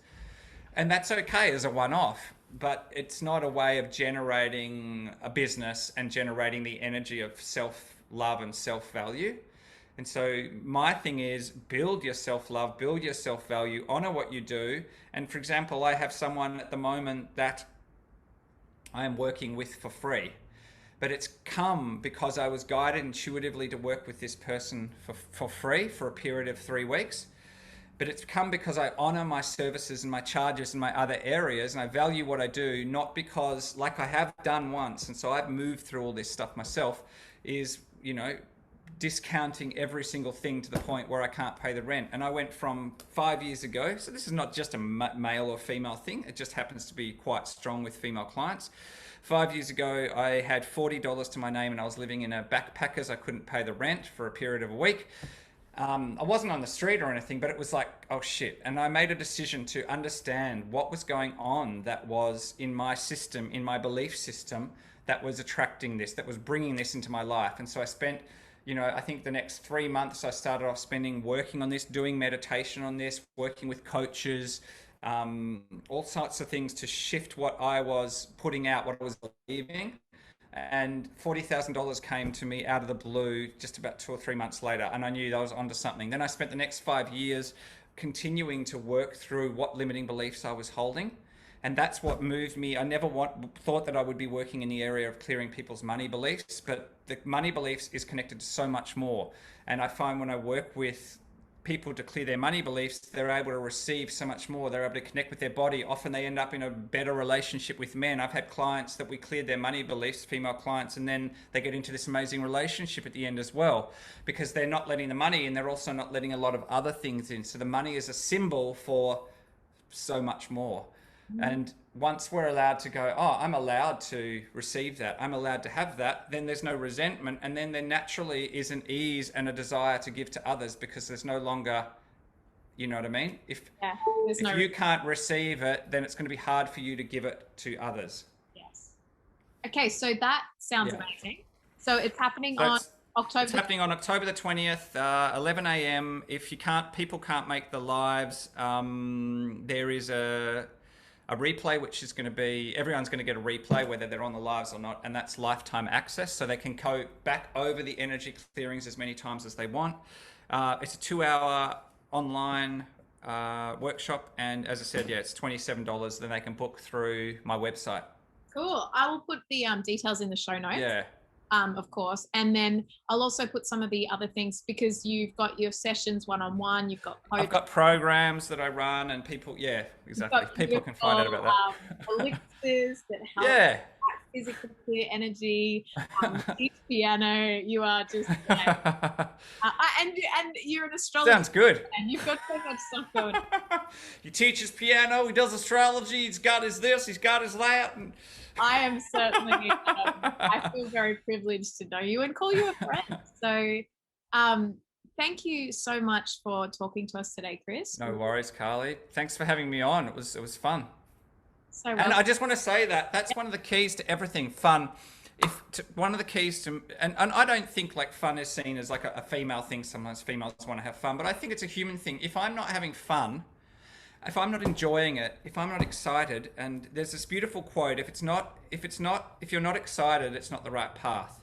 and that's okay as a one-off, but it's not a way of generating a business and generating the energy of self-love and self-value. And so my thing is, build your self-love, build your self-value, honor what you do. And for example, I have someone at the moment that I am working with for free, but it's come because I was guided intuitively to work with this person for free for a period of 3 weeks. But it's come because I honor my services and my charges in my other areas, and I value what I do, not because, like I have done once, and so I've moved through all this stuff myself, is, discounting every single thing to the point where I can't pay the rent. And I went from 5 years ago, so this is not just a male or female thing, it just happens to be quite strong with female clients. 5 years ago, I had $40 to my name and I was living in a backpackers. I couldn't pay the rent for a period of a week. I wasn't on the street or anything, but it was like, oh shit. And I made a decision to understand what was going on that was in my system, in my belief system, that was attracting this, that was bringing this into my life. And so I spent, I think the next 3 months I started off spending working on this, doing meditation on this, working with coaches, all sorts of things to shift what I was putting out, what I was believing. And $40,000 came to me out of the blue just about 2 or 3 months later, and I knew that I was onto something. Then I spent the next 5 years continuing to work through what limiting beliefs I was holding, and that's what moved me. I never thought that I would be working in the area of clearing people's money beliefs, but the money beliefs is connected to so much more. And I find when I work with people to clear their money beliefs, they're able to receive so much more. They're able to connect with their body. Often they end up in a better relationship with men. I've had clients that we cleared their money beliefs, female clients, and then they get into this amazing relationship at the end as well, because they're not letting the money in. They're also not letting a lot of other things in. So the money is a symbol for so much more. And once we're allowed to go, oh, I'm allowed to receive that, I'm allowed to have that, then there's no resentment. And then there naturally is an ease and a desire to give to others, because there's no longer, you know what I mean? If you can't receive it, then it's going to be hard for you to give it to others. Yes. Okay, so that sounds amazing. So it's happening on October. It's happening on October the 20th, 11 a.m. If people can't make the lives, there is a replay, which is going to be, everyone's going to get a replay whether they're on the lives or not, and that's lifetime access, so they can go back over the energy clearings as many times as they want. It's a 2-hour online workshop, and as I said, it's $27. Then they can book through my website. Cool. I will put the details in the show notes. Yeah. Of course. And then I'll also put some of the other things, because you've got your sessions one-on-one, you've got I've got programs that I run, and people, exactly. People can find out about that. Elixirs that help physically clear energy, teach piano. You are just and you're an astrologer. Sounds good. And you've got so much stuff going on. He teaches piano, he does astrology, he's got his this, he's got his that. And I am certainly, I feel very privileged to know you and call you a friend. So thank you so much for talking to us today, Chris. No worries, Carly. Thanks for having me on. It was fun. So and I just want to say that's one of the keys to everything, fun. One of the keys to, and I don't think like fun is seen as like a female thing. Sometimes females want to have fun, but I think it's a human thing. If I'm not having fun, if I'm not enjoying it, if I'm not excited, and there's this beautiful quote, if you're not excited, it's not the right path.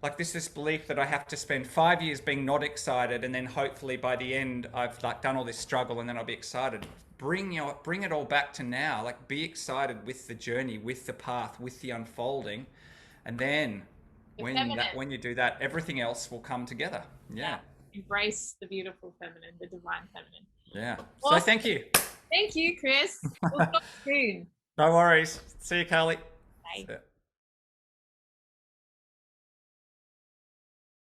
Like this belief that I have to spend 5 years being not excited, and then hopefully by the end I've like done all this struggle and then I'll be excited. Bring it all back to now. Like, be excited with the journey, with the path, with the unfolding, and then when you do that, everything else will come together. Yeah. Embrace the beautiful feminine, the divine feminine. Yeah. Awesome. So thank you. Thank you, Chris. We'll talk soon. No worries. See you, Carly. Bye.